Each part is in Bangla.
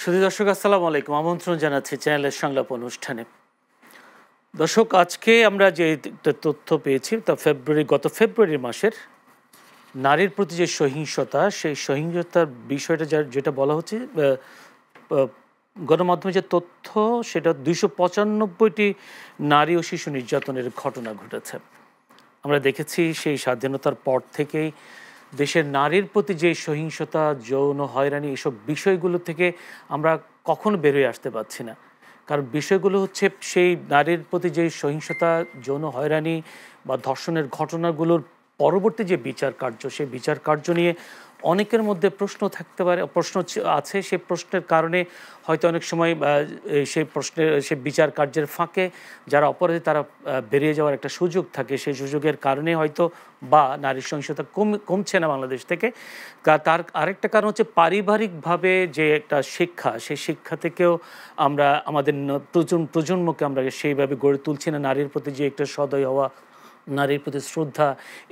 সুধী দর্শক আসসালামু আলাইকুম, আমন্ত্রণ জানাচ্ছি চ্যানেলের সংলাপ অনুষ্ঠানে। দর্শক, আজকে আমরা যে তথ্য পেয়েছি তা গত ফেব্রুয়ারি মাসের নারীর প্রতি যে সহিংসতা, সেই সহিংসতার বিষয়টা যেটা বলা হচ্ছে গণমাধ্যমে যে তথ্য, সেটা 295টি নারী ও শিশু নির্যাতনের ঘটনা ঘটেছে। আমরা দেখেছি সেই স্বাধীনতার পর থেকেই দেশের নারীর প্রতি যে সহিংসতা, যৌন হয়রানি, এসব বিষয়গুলো থেকে আমরা কখনো বেরোয় আসতে পারছি না। কারণ বিষয়গুলো হচ্ছে সেই নারীর প্রতি যে সহিংসতা, যৌন হয়রানি বা ধর্ষণের ঘটনাগুলোর পরবর্তী যে বিচার কার্য, সেই বিচার কার্য নিয়ে অনেকের মধ্যে প্রশ্ন থাকতে পারে, প্রশ্ন আছে। সেই প্রশ্নের কারণে হয়তো অনেক সময় সেই বিচার কার্যের ফাঁকে যারা অপরাধী তারা বেরিয়ে যাওয়ার একটা সুযোগ থাকে। সেই সুযোগের কারণে হয়তো বা নারীর সহিংসতা কমছে না বাংলাদেশ থেকে। তার আরেকটা কারণ হচ্ছে পারিবারিকভাবে যে একটা শিক্ষা, সেই শিক্ষা থেকেও আমরা আমাদের প্রজন্মকে আমরা সেইভাবে গড়ে তুলছি না। নারীর প্রতি যে একটা সদয় হওয়া, নারীর প্রতি শ্রদ্ধা,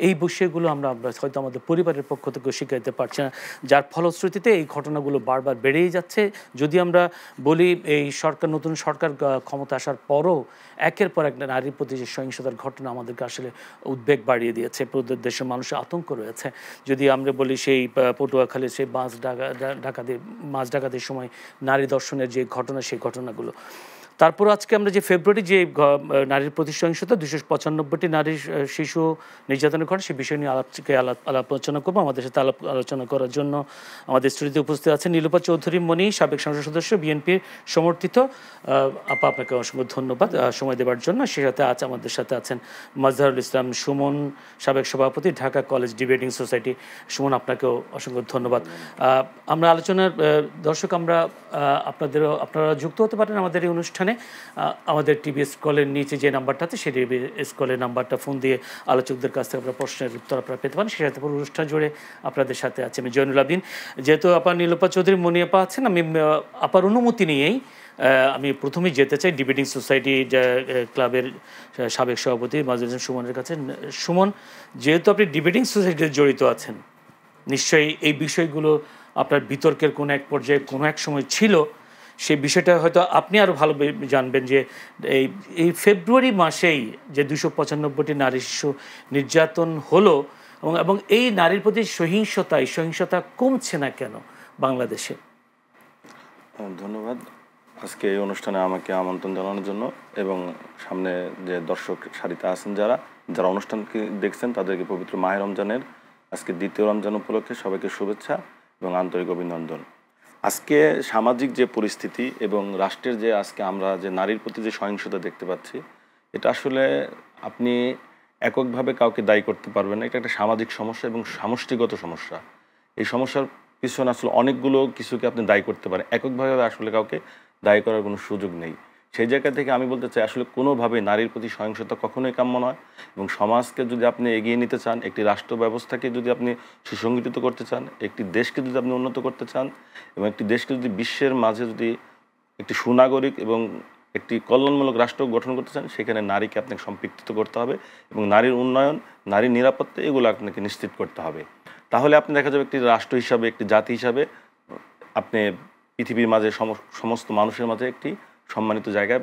এই বিষয়গুলো আমরা হয়তো আমাদের পরিবারের পক্ষ থেকে শিখাইতে পারছি না, যার ফলশ্রুতিতে এই ঘটনাগুলো বারবার বেড়েই যাচ্ছে। যদি আমরা বলি এই নতুন সরকার ক্ষমতা আসার পরও একের পর এক নারীর প্রতি যে সহিংসতার ঘটনা আমাদেরকে আসলে উদ্বেগ বাড়িয়ে দিয়েছে, দেশের মানুষের আতঙ্ক রয়েছে। যদি আমরা বলি সেই পটুয়াখালীর সেই মাছ ডাকাতির সময় নারী ধর্ষণের যে ঘটনা, সেই ঘটনাগুলো। তারপর আজকে আমরা যে ফেব্রুয়ারি যে নারীর প্রতি সহিংসতা 295টি নারী শিশু নির্যাতনের ঘটনা, সেই বিষয় নিয়ে আলাপ আলোচনা করবো। আমাদের সাথে আলোচনা করার জন্য আমাদের স্টুডিওতে উপস্থিত আছেন নীলুপা চৌধুরী মণি, সাবেক সংসদ সদস্য, বিএনপির সমর্থিত। আপা, আপনাকে অসংখ্য ধন্যবাদ সময় দেওয়ার জন্য। সে সাথে আমাদের সাথে আছেন মাজহারুল ইসলাম সুমন, সাবেক সভাপতি, Dhaka college debating society. Suman, আপনাকেও অসংখ্য ধন্যবাদ। আমরা আলোচনার দর্শক, আপনারা যুক্ত হতে পারেন আমাদের এই অনুষ্ঠানে। আমাদের টিভি স্কলের নিচে যে নাম্বারটা আছে, সেই টিভি স্কলের নাম্বারটা ফোন দিয়ে আলোচকদের কাছ থেকে আপনারা প্রশ্নের উত্তর আপনারা পেতে পারেন। সে সাথে পুরো অনুষ্ঠান জুড়ে আপনাদের সাথে আছে আমি জয়নুল আবদিন। যেহেতু আপা নীলুপা চৌধুরী মণি আপা আছেন, আমি আপার অনুমতি নিয়েই আমি প্রথমেই যেতে চাই ডিবেটিং সোসাইটি ক্লাবের সাবেক সভাপতি মাজহারুল ইসলাম সুমনের কাছে। সুমন, যেহেতু আপনি ডিবেটিং সোসাইটিতে জড়িত আছেন, নিশ্চয়ই এই বিষয়গুলো আপনার বিতর্কের কোনো এক পর্যায়ে কোনো এক সময় ছিল। সেই বিষয়টা হয়তো আপনি আরও ভালো জানবেন যে এই ফেব্রুয়ারি মাসেই যে 295টি নারী শিশু নির্যাতন হলো, এবং এই নারীর প্রতি সহিংসতা কমছে না কেন বাংলাদেশে? ধন্যবাদ আজকে এই অনুষ্ঠানে আমাকে আমন্ত্রণ জানানোর জন্য, এবং সামনে যে দর্শক সারিতে আছেন যারা অনুষ্ঠানকে দেখছেন তাদেরকে পবিত্র মাহে রমজানের আজকে দ্বিতীয় রমজান উপলক্ষে সবাইকে শুভেচ্ছা এবং আন্তরিক অভিনন্দন। আজকে সামাজিক যে পরিস্থিতি এবং রাষ্ট্রের যে আজকে আমরা যে নারীর প্রতি যে সহিংসতা দেখতে পাচ্ছি, এটা আসলে আপনি এককভাবে কাউকে দায়ী করতে পারবেন না। এটা একটা সামাজিক সমস্যা এবং সমষ্টিগত সমস্যা। এই সমস্যার পিছনে আসলে অনেকগুলো কিছুকে আপনি দায়ী করতে পারেন, এককভাবে আসলে কাউকে দায়ী করার কোনো সুযোগ নেই। সেই জায়গা থেকে আমি বলতে চাই, আসলে কোনোভাবেই নারীর প্রতি সহিংসতা কখনোই কাম্য নয়। এবং সমাজকে যদি আপনি এগিয়ে নিতে চান, একটি রাষ্ট্র ব্যবস্থাকে যদি আপনি সুসংগঠিত করতে চান, একটি দেশকে যদি আপনি উন্নত করতে চান, এবং একটি দেশকে যদি বিশ্বের মাঝে যদি একটি সুনাগরিক এবং একটি কল্যাণমূলক রাষ্ট্র গঠন করতে চান, সেখানে নারীকে আপনাকে সম্পৃক্ত করতে হবে এবং নারীর উন্নয়ন, নারীর নিরাপত্তা, এগুলো আপনাকে নিশ্চিত করতে হবে। তাহলে আপনি দেখা যাবে একটি রাষ্ট্র হিসাবে, একটি জাতি হিসাবে আপনি পৃথিবীর মাঝে সমস্ত মানুষের মাঝে একটি সম্মানিত জায়গায়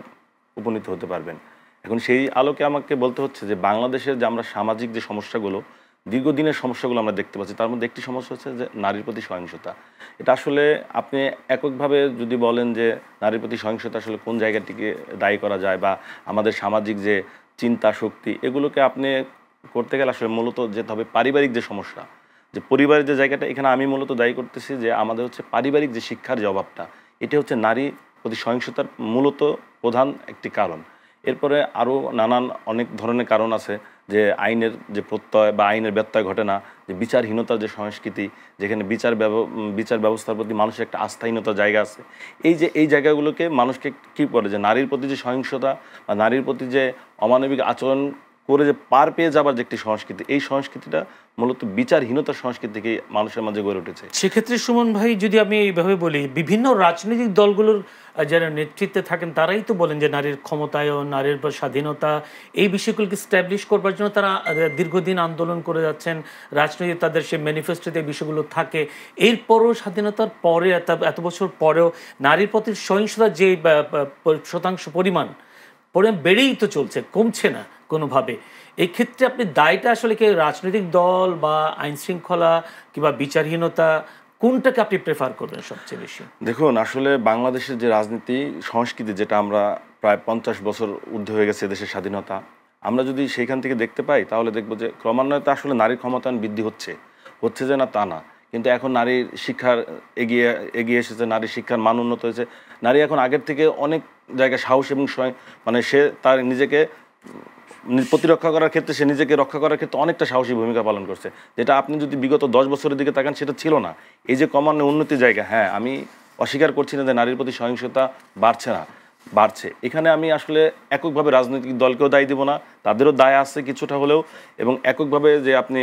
উপনীত হতে পারবেন। এখন সেই আলোকে আমাকে বলতে হচ্ছে যে বাংলাদেশের যে আমরা সামাজিক যে সমস্যাগুলো, দীর্ঘদিনের সমস্যাগুলো আমরা দেখতে পাচ্ছি, তার মধ্যে একটি সমস্যা হচ্ছে যে নারীর প্রতি সহিংসতা। এটা আসলে আপনি এককভাবে যদি বলেন যে নারীর প্রতি সহিংসতা আসলে কোন জায়গাটিকে দায়ী করা যায়, বা আমাদের সামাজিক যে চিন্তা শক্তি, এগুলোকে আপনি করতে গেলে আসলে মূলত যেতে হবে পারিবারিক যে সমস্যা, যে পরিবারের যে জায়গাটা, এখানে আমি মূলত দায়ী করতেছি যে আমাদের হচ্ছে পারিবারিক যে শিক্ষার যে অভাবটা, এটা হচ্ছে নারী প্রতি সহিংসতার মূলত প্রধান একটি কারণ। এরপরে আরও নানান অনেক ধরনের কারণ আছে, যে আইনের যে প্রত্যয় বা আইনের ব্যত্যয় ঘটে না, যে বিচারহীনতার যে সংস্কৃতি, যেখানে বিচার ব্যবস্থার প্রতি মানুষের একটা আস্থাহীনতার জায়গা আছে। এই জায়গাগুলোকে মানুষকে কী করে, যে নারীর প্রতি যে সহিংসতা বা নারীর প্রতি যে অমানবিক আচরণ করে যে পার পেয়ে যাবার যে একটি সংস্কৃতি, এই সংস্কৃতিটা মূলত বিচারহীনতার সংস্কৃতি থেকে মানুষের মাঝে গড়ে উঠেছে। সেক্ষেত্রে সুমন ভাই, যদি আমি এইভাবে বলি, বিভিন্ন রাজনৈতিক দলগুলোর যারা নেতৃত্বে থাকেন তারাই তো বলেন যে নারীর ক্ষমতায়ন, নারীর স্বাধীনতা, এই বিষয়গুলোকে স্ট্যাবলিশ করবার জন্য তারা দীর্ঘদিন আন্দোলন করে যাচ্ছেন। রাজনৈতিক তাদের সে ম্যানিফেস্টোতে এই বিষয়গুলো থাকে। এরপরও স্বাধীনতার পরে এত বছর পরেও নারীর প্রতি সহিংসতার যে শতাংশ পরিমাণ বেড়েই তো চলছে, কমছে না কোনোভাবে। এই ক্ষেত্রে আপনি দায়টা আসলে কি রাজনৈতিক দল বা আইন শৃঙ্খলা কিংবা বিচারহীনতা, কোনটাকে আপনি প্রেফার করবেন সবচেয়ে বেশি? দেখুন, আসলে বাংলাদেশের যে রাজনীতি সংস্কৃতি, যেটা আমরা প্রায় 50 বছর ঊর্ধ্বে হয়ে গেছে দেশের স্বাধীনতা, আমরা যদি সেইখান থেকে দেখতে পাই তাহলে দেখব যে ক্রমান্বয়ে তো আসলে নারীর ক্ষমতায়ন বৃদ্ধি হচ্ছে যে না তা না, কিন্তু এখন নারীর শিক্ষার এগিয়ে এসেছে, নারীর শিক্ষার মান উন্নত হয়েছে। নারী এখন আগের থেকে অনেক জায়গায় সাহস এবং মানে সে তার নিজেকে প্রতিরক্ষা করার ক্ষেত্রে, সে নিজেকে রক্ষা করার ক্ষেত্রে অনেকটা সাহসী ভূমিকা পালন করছে, যেটা আপনি যদি বিগত 10 বছরের দিকে তাকান সেটা ছিল না। এই যে ক্রমান্বয়ে উন্নতির জায়গা, হ্যাঁ আমি অস্বীকার করছি না যে নারীর প্রতি সহিংসতা বাড়ছে। এখানে আমি আসলে এককভাবে রাজনৈতিক দলকেও দায়ী দেব না, তাদেরও দায় আছে কিছুটা হলেও। এবং এককভাবে যে আপনি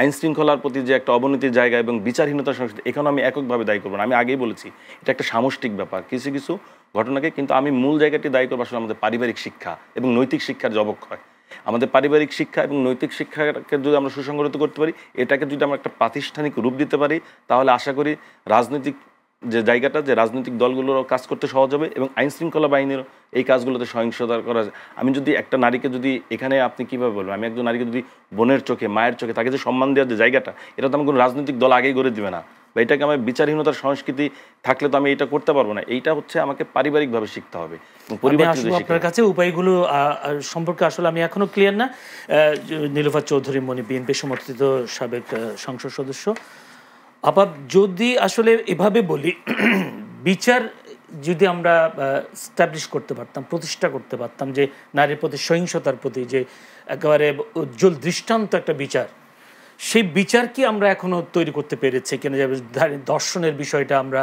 আইন শৃঙ্খলার প্রতি যে একটা অবনতির জায়গা এবং বিচারহীনতার সংস্কৃতি, এখানে আমি এককভাবে দায়ী করবো না। আমি আগেই বলেছি এটা একটা সামষ্টিক ব্যাপার, কিছু কিছু ঘটনাকে, কিন্তু আমি মূল জায়গাটি দায়ী করবো আসলে আমাদের পারিবারিক শিক্ষা এবং নৈতিক শিক্ষার যে অবক্ষয়। আমাদের পারিবারিক শিক্ষা এবং নৈতিক শিক্ষাকে যদি আমরা সুসংগঠিত করতে পারি, এটাকে যদি আমরা একটা প্রাতিষ্ঠানিক রূপ দিতে পারি, তাহলে আশা করি রাজনৈতিক যে জায়গাটা, যে রাজনৈতিক দলগুলোরও কাজ করতে সহজ হবে এবং আইন শৃঙ্খলা বাহিনীরও এই কাজগুলোতে সহিংসতা করা যায়। আমি যদি একটা নারীকে যদি, এখানে আপনি কীভাবে বলবেন, আমি একজন নারীকে যদি বোনের চোখে, মায়ের চোখে তাকে যে সম্মান দেওয়ার যে জায়গাটা, এটা তো আমার কোনো রাজনৈতিক দল আগেই গড়ে দেবে না, বা এটাকে আমার বিচারহীনতার সংস্কৃতি থাকলে তো আমি এটা করতে পারবো না। এইটা হচ্ছে আমাকে পারিবারিকভাবে শিখতে হবে। আপনার কাছে উপায়গুলো সম্পর্কে আসলে আমি এখনো ক্লিয়ার না। নীলুফার চৌধুরী মনি, বিএনপি সমর্থিত সাবেক সংসদ সদস্য, আপাত যদি আসলে এভাবে বলি, বিচার যদি আমরা স্ট্যাবলিশ করতে পারতাম, প্রতিষ্ঠা করতে পারতাম, যে নারীর প্রতি সহিংসতার প্রতি যে একেবারে উজ্জ্বল দৃষ্টান্ত একটা বিচার, সেই বিচার কি আমরা এখনো তৈরি করতে পেরেছি কিনা? দর্শনের বিষয়টা আমরা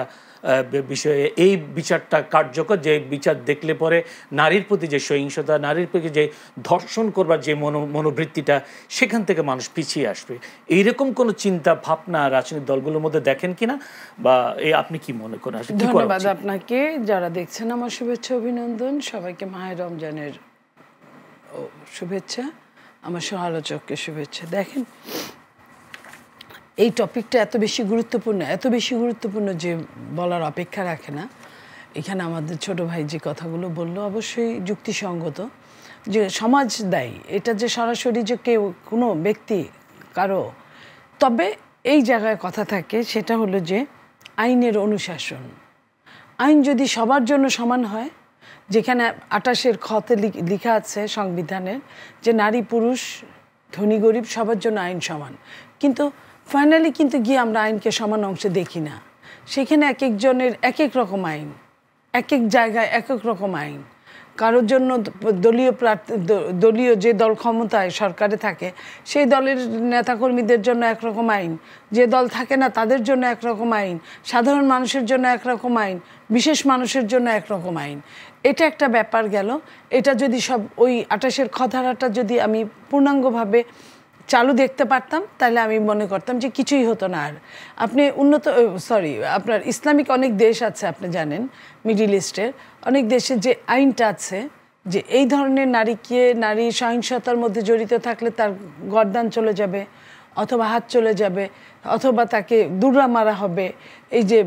বিষয়ে এই বিচারটা কার্যকর, যে বিচার দেখলে পরে নারীর প্রতি যে সহিংসতা, নারীর প্রতি যে ধর্ষণ করবার যে মনোবৃত্তিটা, সেখান থেকে মানুষ পিছিয়ে আসবে, এইরকম কোনো চিন্তা ভাবনা রাজনৈতিক দলগুলোর মধ্যে দেখেন কিনা, বা আপনি কি মনে করেন? ধন্যবাদ আপনাকে। যারা দেখছেন আমার শুভেচ্ছা অভিনন্দন, সবাইকে মাহে রমজানের শুভেচ্ছা, আমার সহ আলোচককে শুভেচ্ছা। দেখেন, এই টপিকটা এত বেশি গুরুত্বপূর্ণ যে বলার অপেক্ষা রাখে না। এখানে আমাদের ছোট ভাই যে কথাগুলো বললো অবশ্যই যুক্তিসঙ্গত, যে সমাজ দায়ী, এটা যে সরাসরি যে কেউ কোনো ব্যক্তি কারো। তবে এই জায়গায় কথা থাকে, সেটা হলো যে আইনের অনুশাসন। আইন যদি সবার জন্য সমান হয়, যেখানে 28-এর খতে লেখা আছে সংবিধানের যে নারী পুরুষ ধনী গরিব সবার জন্য আইন সমান, কিন্তু ফাইনালি কিন্তু গিয়ে আমরা আইনকে সমান অংশে দেখি না। সেখানে এক একজনের এক এক রকম আইন, এক এক জায়গায় এক এক রকম আইন। কারোর জন্য দলীয় যে দল ক্ষমতায় সরকারে থাকে সেই দলের নেতাকর্মীদের জন্য একরকম আইন, যে দল থাকে না তাদের জন্য একরকম আইন, সাধারণ মানুষের জন্য একরকম আইন, বিশেষ মানুষের জন্য একরকম আইন। এটা একটা ব্যাপার গেল। এটা যদি সব ওই 28-এর ধারাটা যদি আমি পূর্ণাঙ্গভাবে চালু দেখতে পারতাম, তাহলে আমি মনে করতাম যে কিছুই হতো না। আর আপনি আপনার ইসলামিক অনেক দেশ আছে, আপনি জানেন, মিডিল ইস্টের অনেক দেশে যে আইনটা আছে যে এই ধরনের নারী সহিংসতার মধ্যে জড়িত থাকলে তার গর্দান চলে যাবে, অথবা হাত চলে যাবে, অথবা তাকে দুর্রা মারা হবে, এই যে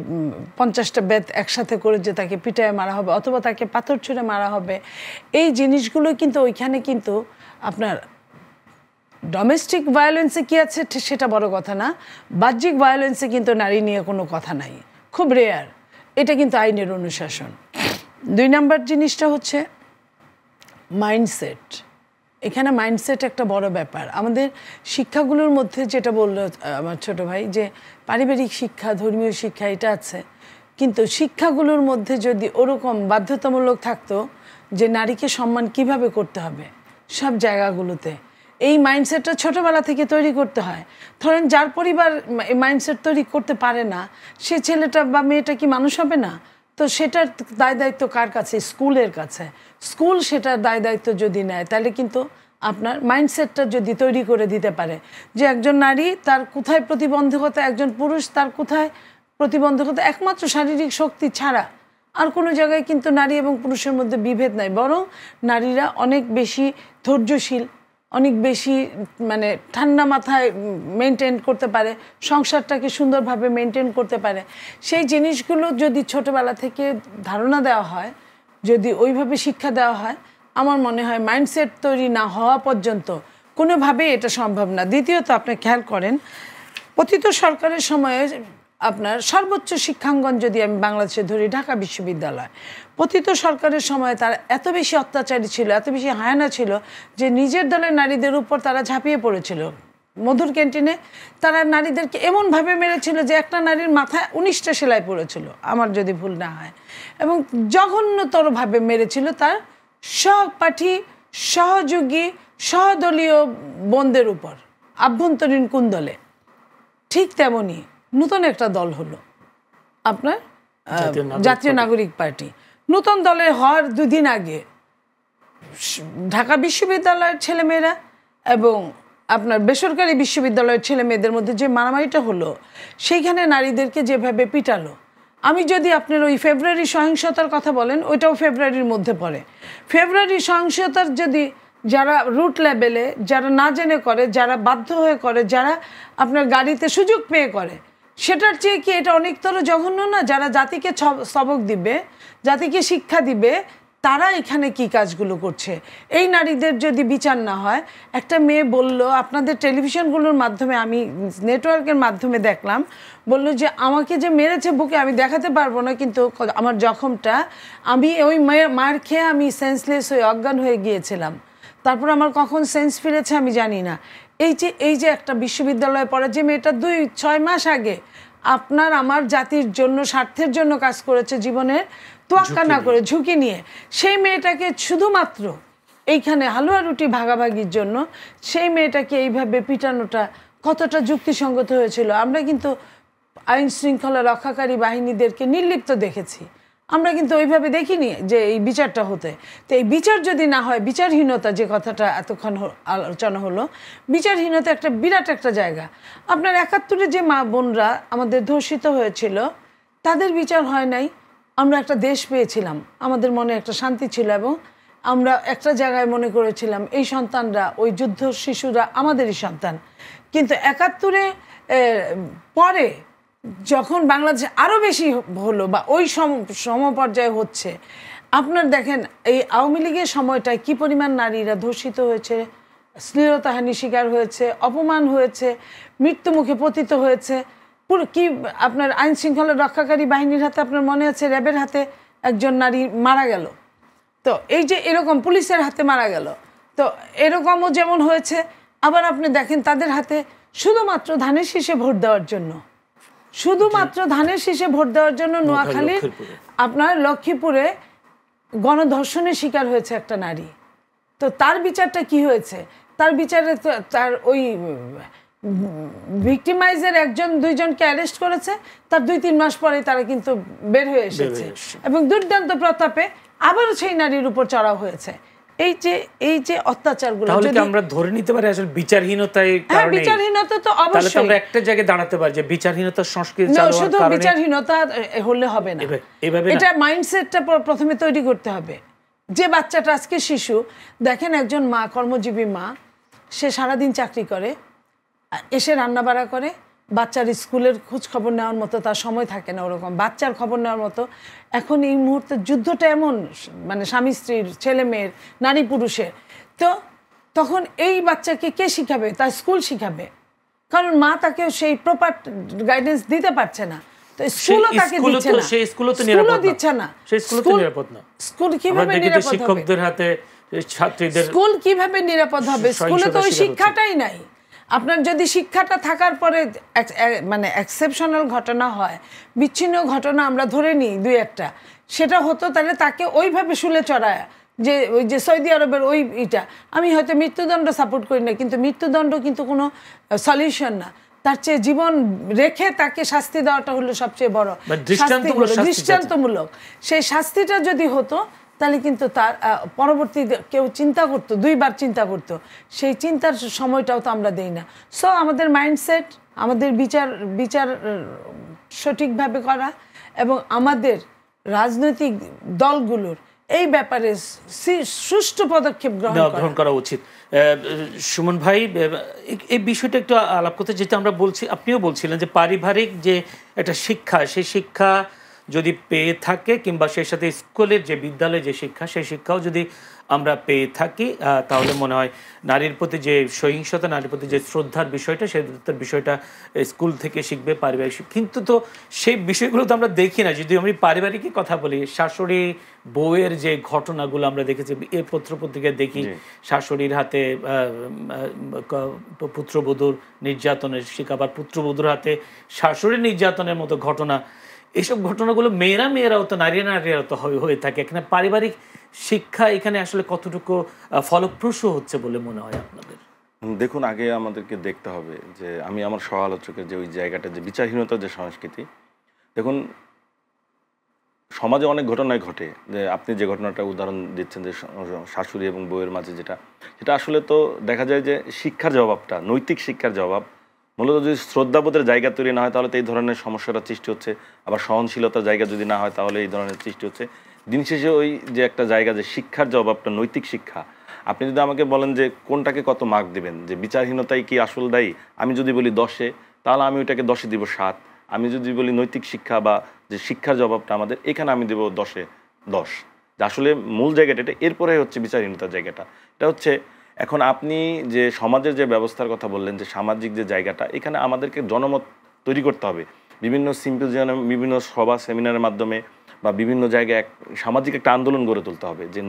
50টা বেত একসাথে করে যে তাকে পিটায় মারা হবে, অথবা তাকে পাথর ছুঁড়ে মারা হবে। এই জিনিসগুলো কিন্তু ওইখানে কিন্তু আপনার ডোমেস্টিক ভায়োলেন্সে কী আছে সেটা বড় কথা না, বাহ্যিক ভায়োলেন্সে কিন্তু নারী নিয়ে কোনো কথা নাই, খুব রেয়ার। এটা কিন্তু আইনের অনুশাসন। 2 নম্বর জিনিসটা হচ্ছে মাইন্ডসেট। এখানে মাইন্ডসেট একটা বড় ব্যাপার। আমাদের শিক্ষাগুলোর মধ্যে যেটা বললো আমার ছোট ভাই, যে পারিবারিক শিক্ষা, ধর্মীয় শিক্ষা এটা আছে, কিন্তু শিক্ষাগুলোর মধ্যে যদি ওরকম বাধ্যতামূলক থাকতো যে নারীকে সম্মান কিভাবে করতে হবে সব জায়গাগুলোতে, এই মাইন্ডসেটটা ছোটোবেলা থেকে তৈরি করতে হয়। ধরেন যার পরিবার এই মাইন্ডসেট তৈরি করতে পারে না, সে ছেলেটা বা মেয়েটা কি মানুষ হবে না? তো সেটার দায় দায়িত্ব কার কাছে? স্কুলের কাছে। স্কুল সেটার দায় দায়িত্ব যদি নেয়, তাহলে কিন্তু আপনার মাইন্ডসেটটা যদি তৈরি করে দিতে পারে যে একজন নারী তার কোথায় প্রতিবন্ধকতা, একজন পুরুষ তার কোথায় প্রতিবন্ধকতা, একমাত্র শারীরিক শক্তি ছাড়া আর কোনো জায়গায় কিন্তু নারী এবং পুরুষের মধ্যে বিভেদ নাই, বরং নারীরা অনেক বেশি ধৈর্যশীল, অনেক বেশি মানে ঠান্ডা মাথায় মেনটেন করতে পারে, সংসারটাকে সুন্দরভাবে মেনটেন করতে পারে। সেই জিনিসগুলো যদি ছোটবেলা থেকে ধারণা দেওয়া হয়, যদি ওইভাবে শিক্ষা দেওয়া হয়, আমার মনে হয় মাইন্ডসেট তৈরি না হওয়া পর্যন্ত কোনোভাবেই এটা সম্ভব না। দ্বিতীয়ত আপনি খেয়াল করেন, পতিত সরকারের সময়ে আপনার সর্বোচ্চ শিক্ষাঙ্গন যদি আমি বাংলাদেশে ধরি ঢাকা বিশ্ববিদ্যালয়, পতিত সরকারের সময় তারা এত বেশি অত্যাচারী ছিল, এত বেশি হায়ানা ছিল যে নিজের দলের নারীদের উপর তারা ঝাঁপিয়ে পড়েছিল। মধুর ক্যান্টিনে তারা নারীদেরকে এমনভাবে মেরেছিল যে একটা নারীর মাথায় 19টা সেলাই পড়েছিল আমার যদি ভুল না হয়, এবং জঘন্যতরভাবে মেরেছিল তার সহপাঠী, সহযোগী, সহদলীয় বোনদের উপর, আভ্যন্তরীণ কুন্দলে। ঠিক তেমনই নতুন একটা দল হলো আপনার জাতীয় নাগরিক পার্টি। নতুন দলে হওয়ার 2 দিন আগে ঢাকা বিশ্ববিদ্যালয়ের ছেলেমেয়েরা এবং আপনার বেসরকারি বিশ্ববিদ্যালয়ের ছেলে মেয়েদের মধ্যে যে মারামারিটা হলো, সেইখানে নারীদেরকে যেভাবে পিটালো, আমি যদি আপনার ওই ফেব্রুয়ারি সহিংসতার কথা বলেন, ওইটাও ফেব্রুয়ারির মধ্যে পড়ে। ফেব্রুয়ারি সহিংসতার যদি যারা রুট লেভেলে, যারা না জেনে করে, যারা বাধ্য হয়ে করে, যারা আপনার গাড়িতে সুযোগ পেয়ে করে, সেটার চেয়ে কি এটা অনেকতর জঘন্য না? যারা জাতিকে সবক দিবে, জাতিকে শিক্ষা দিবে, তারা এখানে কি কাজগুলো করছে? এই নারীদের যদি বিচার না হয়, একটা মেয়ে বলল আপনাদের টেলিভিশনগুলোর মাধ্যমে, আমি নেটওয়ার্কের মাধ্যমে দেখলাম, বলল যে আমাকে যে মেরেছে বুকে আমি দেখাতে পারবো না, কিন্তু আমার জখমটা, আমি ওই মার খেয়ে আমি সেন্সলেস হয়ে অজ্ঞান হয়ে গিয়েছিলাম, তারপর আমার কখন সেন্স ফিরেছে আমি জানি না। এই যে একটা বিশ্ববিদ্যালয়ে পড়া যে মেয়েটা 2-6 মাস আগে আপনার আমার জাতির জন্য, স্বার্থের জন্য কাজ করেছে, জীবনের তোয়াক্কা না করে ঝুঁকি নিয়ে, সেই মেয়েটাকে শুধুমাত্র এইখানে হালুয়া রুটি ভাগাভাগির জন্য সেই মেয়েটাকে এইভাবে পিটানোটা কতটা যুক্তিসঙ্গত হয়েছিল? আমরা কিন্তু আইন শৃঙ্খলা রক্ষাকারী বাহিনীদেরকে নির্লিপ্ত দেখেছি, আমরা কিন্তু ওইভাবে দেখিনি যে এই বিচারটা হতে। তো এই বিচার যদি না হয়, বিচারহীনতা যে কথাটা এতক্ষণ আলোচনা হলো, বিচারহীনতা একটা বিরাট একটা জায়গা। আপনার 71-এ যে মা বোনরা আমাদের ধর্ষিত হয়েছিল, তাদের বিচার হয় নাই। আমরা একটা দেশ পেয়েছিলাম, আমাদের মনে একটা শান্তি ছিল, এবং আমরা একটা জায়গায় মনে করেছিলাম এই সন্তানরা, ওই যুদ্ধ শিশুরা আমাদেরই সন্তান। কিন্তু 71-এ পরে যখন বাংলাদেশে আরও বেশি হলো, বা ওই সমপর্যায়ে হচ্ছে, আপনার দেখেন এই আওয়ামী লীগের সময়টায় কি পরিমাণ নারীরা ধর্ষিত হয়েছে, শ্লীলতাহানি শিকার হয়েছে, অপমান হয়েছে, মৃত্যুমুখে পতিত হয়েছে। পুরো কি আপনার আইন শৃঙ্খলা রক্ষাকারী বাহিনীর হাতে, আপনার মনে আছে র্যাবের হাতে একজন নারী মারা গেল, তো এই যে এরকম পুলিশের হাতে মারা গেল, তো এরকমও যেমন হয়েছে। আবার আপনি দেখেন তাদের হাতে শুধুমাত্র ধানের শীষে ভোট দেওয়ার জন্য, শুধুমাত্র ধানের শীষে ভোট দেওয়ার জন্য নোয়াখালীর আপনার লক্ষ্মীপুরে গণধর্ষণের শিকার হয়েছে একটা নারী। তো তার বিচারটা কি হয়েছে? তার বিচারে তার ওই ভিক্টিমাইজের 1-2জনকে অ্যারেস্ট করেছে, তার 2-3 মাস পরে তারা কিন্তু বের হয়ে এসেছে, এবং দুর্দান্ত প্রতাপে আবারও সেই নারীর উপর চড়াও হয়েছে। এই যে অত্যাচারগুলো, তাহলে কি আমরা ধরে নিতে পারি আসলে বিচারহীনতায় কারণে? হ্যাঁ, বিচারহীনতা তো অবশ্যই। তাহলে আমরা একটা জায়গায় দাঁড়াতে পারি যে বিচারহীনতার সংস্কৃতি চালু হওয়ার শুধু কারণে বিচারহীনতা হলে হবে না, এটা মাইন্ডসেটটা প্রথমে তৈরি করতে হবে। যে বাচ্চাটা আজকে শিশু, দেখেন একজন মা, কর্মজীবী মা, সে সারাদিন চাকরি করে, এসে রান্না বাড়া করে, বাচ্চার স্কুলের খোঁজ খবর নেওয়ার মতো তার সময় থাকে না, ওরকম বাচ্চার খবর নেওয়ার মতো। এখন এই মুহূর্তে যুদ্ধটা এমন, মানে স্বামী স্ত্রীর, ছেলে মেয়ের, নারী পুরুষের, তো তখন এই বাচ্চাকে কে শিখাবে? তার স্কুল শিখাবে, কারণ মা তাকে সেই প্রপার গাইডেন্স দিতে পারছে না। তো স্কুলও তাকে দিচ্ছে না, সেই স্কুলও তো নিরাপদ না। সেই স্কুলও তো নিরাপদ না। স্কুল কিভাবে নিরাপদ হবে? শিক্ষকদের হাতে, ছাত্রীদের স্কুল কিভাবে নিরাপদ হবে? স্কুলে তো ওই শিক্ষাটাই নাই। আপনার যদি শিক্ষাটা থাকার পরে মানে এক্সেপশনাল ঘটনা হয়, বিচ্ছিন্ন ঘটনা আমরা ধরে নিই 2-1টা, সেটা হতো, তাহলে তাকে ওইভাবে শুলে চড়ায়, যে ওই যে সৌদি আরবের ওই এটা। আমি হয়তো মৃত্যুদণ্ড সাপোর্ট করি না, কিন্তু মৃত্যুদণ্ড কিন্তু কোনো সলিউশন না। তার চেয়ে জীবন রেখে তাকে শাস্তি দেওয়াটা হলো সবচেয়ে বড় দৃষ্টান্তমূলক। সেই শাস্তিটা যদি হতো, তাহলে কিন্তু তার পরবর্তী কেউ চিন্তা করতো, 2বার চিন্তা করতো, সেই চিন্তার সময়টাও তো আমরা দেই না। সো আমাদের মাইন্ডসেট, আমাদের বিচার সঠিকভাবে করা এবং আমাদের রাজনৈতিক দলগুলোর এই ব্যাপারে সুষ্ঠু পদক্ষেপ গ্রহণ করা উচিত। সুমন ভাই, এই বিষয়টা একটু আলাপ করতে, যেটা আমরা বলছি, আপনিও বলছিলেন যে পারিবারিক যে একটা শিক্ষা, সেই শিক্ষা যদি পেয়ে থাকে, কিংবা সেই সাথে স্কুলের যে বিদ্যালয়ে যে শিক্ষা, সেই শিক্ষাও যদি আমরা পেয়ে থাকি, তাহলে মনে হয় নারীর প্রতি যে সহিংসতা, নারীর প্রতি যে শ্রদ্ধার বিষয়টা, সেই বিষয়টা স্কুল থেকে শিখবে, পারিবারিক। কিন্তু তো সেই বিষয়গুলো তো আমরা দেখি না। যদি আমি পারিবারিকই কথা বলি, শাশুড়ি বউয়ের যে ঘটনাগুলো আমরা দেখেছি, এই পত্রপত্রিকায় দেখি শাশুড়ির হাতে পুত্রবধূর নির্যাতনের শিকার, বা পুত্রবধূর হাতে শাশুড়ির নির্যাতনের মতো ঘটনা। এইসব ঘটনাগুলো মেয়েরাও তো, নারীরাও তো হয়ে থাকে। এখানে পারিবারিক শিক্ষা এখানে আসলে কতটুকু ফলপ্রসূ হচ্ছে বলে মনে হয় আপনাদের? দেখুন, আগে আমাদেরকে দেখতে হবে যে আমি আমার সমালোচকের যে ওই জায়গাটা, যে বিচারহীনতার যে সংস্কৃতি, দেখুন সমাজে অনেক ঘটনায় ঘটে, যে আপনি যে ঘটনাটা উদাহরণ দিচ্ছেন যে শাশুড়ি এবং বউয়ের মাঝে, যেটা আসলে তো দেখা যায় যে শিক্ষার জবাবটা, নৈতিক শিক্ষার জবাব মূলত যদি শ্রদ্ধাবোধের জায়গা তৈরি না হয়, তাহলে তো এই ধরনের সমস্যাটা সৃষ্টি হচ্ছে। আবার সহনশীলতার জায়গা যদি না হয়, তাহলে এই ধরনের সৃষ্টি হচ্ছে। দিন শেষে ওই যে একটা জায়গা, যে শিক্ষার জবাবটা, নৈতিক শিক্ষা, আপনি যদি আমাকে বলেন যে কোনটাকে কত মার্ক দেবেন, যে বিচারহীনতাই কি আসল দায়ী, আমি যদি বলি 10-এ, তাহলে আমি ওইটাকে 10-এ দিব 7। আমি যদি বলি নৈতিক শিক্ষা বা যে শিক্ষার জবাবটা আমাদের, এখানে আমি দেব 10-এ 10। যে আসলে মূল জায়গাটা এটা, এরপরে হচ্ছে বিচারহীনতার জায়গাটা। এটা হচ্ছে এখন আপনি যে সমাজের যে ব্যবস্থার কথা বললেন, যে সামাজিক যে জায়গাটা, এখানে আমাদেরকে জনমত তৈরি করতে হবে। বিভিন্ন সিম্পোজিয়াম, বিভিন্ন সভা সেমিনারের মাধ্যমে বা বিভিন্ন জায়গায় সামাজিক একটা আন্দোলন গড়ে তুলতে হবে, যে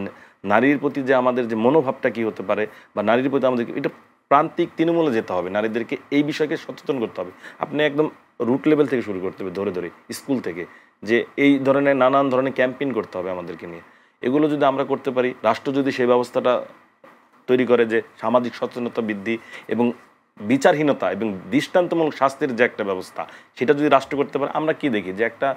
নারীর প্রতি যে আমাদের যে মনোভাবটা কী হতে পারে, বা নারীর প্রতি আমাদের এটা প্রান্তিক তৃণমূলে যেতে হবে, নারীদেরকে এই বিষয়কে সচেতন করতে হবে। আপনি একদম রুট লেভেল থেকে শুরু করতে হবে, ধরে স্কুল থেকে, যে এই ধরনের নানান ধরনের ক্যাম্পেইন করতে হবে আমাদেরকে নিয়ে। এগুলো যদি আমরা করতে পারি, রাষ্ট্র যদি সেই ব্যবস্থাটা তৈরি করে, যে সামাজিক সচেতনতা বৃদ্ধি এবং বিচারহীনতা এবং দৃষ্টান্তমূলক শাস্তির যে একটা ব্যবস্থা, সেটা যদি রাষ্ট্র করতে পারে, আমরা কি দেখি যে একটা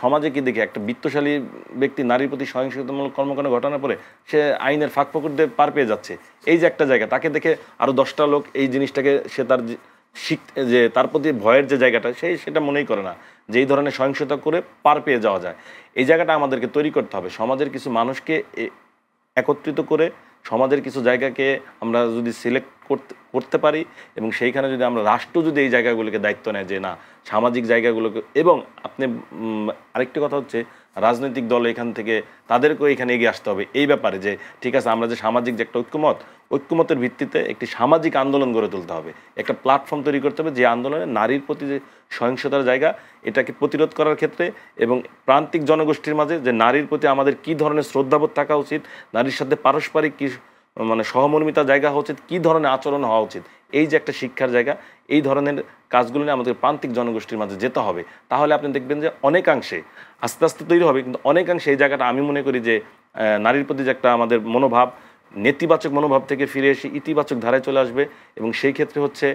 সমাজে কি দেখি, একটা বিত্তশালী ব্যক্তি নারীর প্রতি সহিংসতামূলক কর্মকাণ্ড ঘটানোর পরে সে আইনের ফাঁক ফোকর দিয়ে পার পেয়ে যাচ্ছে। এই যে একটা জায়গা, তাকে দেখে আরও 10টা লোক এই জিনিসটাকে, সে তার যে তার প্রতি ভয়ের যে জায়গাটা, সেটা মনেই করে না যে এই ধরনের সহিংসতা করে পার পেয়ে যাওয়া যায়। এই জায়গাটা আমাদেরকে তৈরি করতে হবে। সমাজের কিছু মানুষকে একত্রিত করে, সমাজের কিছু জায়গাকে আমরা যদি সিলেক্ট করতে পারি, এবং সেইখানে যদি আমরা, রাষ্ট্র যদি এই জায়গাগুলোকে দায়িত্ব নেয়, যে না সামাজিক জায়গাগুলোকে, এবং আপনি আরেকটি কথা হচ্ছে রাজনৈতিক দল এখান থেকে তাদেরকেও এখানে এগিয়ে আসতে হবে এই ব্যাপারে, যে ঠিক আছে, আমরা যে সামাজিক যে একটা ঐক্যমতের ভিত্তিতে একটি সামাজিক আন্দোলন গড়ে তুলতে হবে, একটা প্ল্যাটফর্ম তৈরি করতে হবে, যে আন্দোলনে নারীর প্রতি যে সহিংসতার জায়গা, এটাকে প্রতিরোধ করার ক্ষেত্রে, এবং প্রান্তিক জনগোষ্ঠীর মাঝে যে নারীর প্রতি আমাদের কী ধরনের শ্রদ্ধাবোধ থাকা উচিত, নারীর সাথে পারস্পরিক কী সহমর্মিতা জায়গা হওয়া উচিত, কী ধরনের আচরণ হওয়া উচিত, এই যে একটা শিক্ষার জায়গা, এই ধরনের কাজগুলো নিয়ে আমাদের প্রান্তিক জনগোষ্ঠীর মাঝে যেতে হবে। তাহলে আপনি দেখবেন যে অনেকাংশে আস্তে আস্তে তৈরি হবে, কিন্তু অনেকাংশে এই জায়গাটা আমি মনে করি যে নারীর প্রতি যে একটা আমাদের মনোভাব, নেতিবাচক মনোভাব থেকে ফিরে এসে ইতিবাচক ধারায় চলে আসবে। এবং সেই ক্ষেত্রে হচ্ছে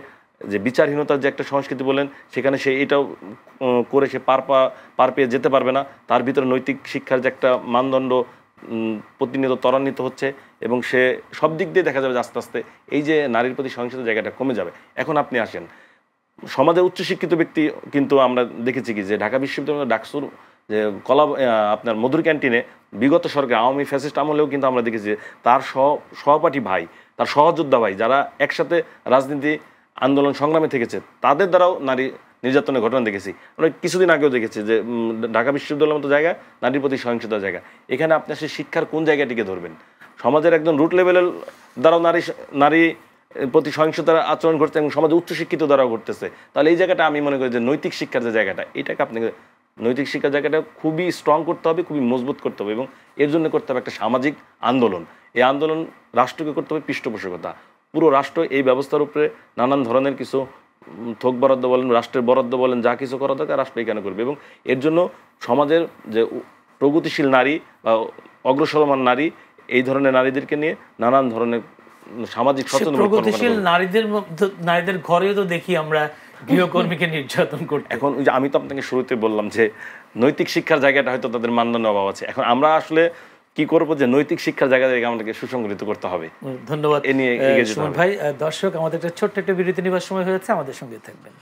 যে বিচারহীনতার যে একটা সংস্কৃতি বলেন, সেখানে সে এটাও করে সে পার পেয়ে যেতে পারবে না। তার ভিতরে নৈতিক শিক্ষার যে একটা মানদণ্ড প্রতিনিয়ত ত্বরান্বিত হচ্ছে, এবং সে সব দিক দিয়ে দেখা যাবে যে আস্তে আস্তে এই যে নারীর প্রতি সহিংসতার জায়গাটা কমে যাবে। এখন আপনি আসেন সমাজে উচ্চশিক্ষিত ব্যক্তি, কিন্তু আমরা দেখেছি কি যে ঢাকা বিশ্ববিদ্যালয়ের ডাকসুর যে আপনার মধুর ক্যান্টিনে বিগত সরকার আওয়ামী ফ্যাসিস্ট আমলেও কিন্তু আমরা দেখেছি তার সহপাঠী ভাই, তার সহযোদ্ধা ভাই, যারা একসাথে রাজনীতি আন্দোলন সংগ্রামে থেকেছে, তাদের দ্বারাও নারী নির্যাতনের ঘটনা দেখেছি। আমরা কিছুদিন আগেও দেখেছি যে ঢাকা বিশ্ববিদ্যালয়ের মতো জায়গায় নারীর প্রতি সহিংসতার জায়গা, এখানে আপনি আসলে শিক্ষার কোন জায়গাটিকে ধরবেন? সমাজের একদম রুট লেভেলের দ্বারাও নারী প্রতি সহিংসতার আচরণ ঘটছে, এবং সমাজে উচ্চশিক্ষিত দ্বারাও ঘটতেছে। তাহলে এই জায়গাটা আমি মনে করি যে নৈতিক শিক্ষার যে জায়গাটা, এটাকে আপনাকে নৈতিক শিক্ষার জায়গাটা খুবই স্ট্রং করতে হবে, খুবই মজবুত করতে হবে, এবং এর জন্য করতে হবে একটা সামাজিক আন্দোলন। এই আন্দোলন রাষ্ট্রকে করতে হবে পৃষ্ঠপোষকতা। পুরো রাষ্ট্র এই ব্যবস্থার উপরে নানান ধরনের কিছু থোক বরাদ্দ বলেন, রাষ্ট্রের বরাদ্দ বলেন, যা কিছু করা দরকার রাষ্ট্র এখানে করবে। এবং এর জন্য সমাজের যে প্রগতিশীল নারী বা অগ্রসরমান নারী, এই ধরনের নারীদেরকে নিয়ে নানান ধরনের সামাজিক সচেতন, প্রগতিশীল নারীদের ঘরেও তো দেখি আমরা গৃহকর্মীকে নির্যাতন করতে। এখন ওই যে আমি তো আপনাকে শুরুতে বললাম যে নৈতিক শিক্ষার জায়গাটা হয়তো তাদের মানদণ্ড অভাব আছে। এখন আমরা আসলে কি করবো যে নৈতিক শিক্ষার জায়গা থেকে আমাদেরকে সুসংগঠিত করতে হবে। ধন্যবাদ এ নিয়ে এগিয়ে যেতে সুমন হবে। ভাই। দর্শক, আমাদের একটা ছোট্ট একটা বিরতি নেবার সময় হয়েছে, আমাদের সঙ্গে থাকবেন।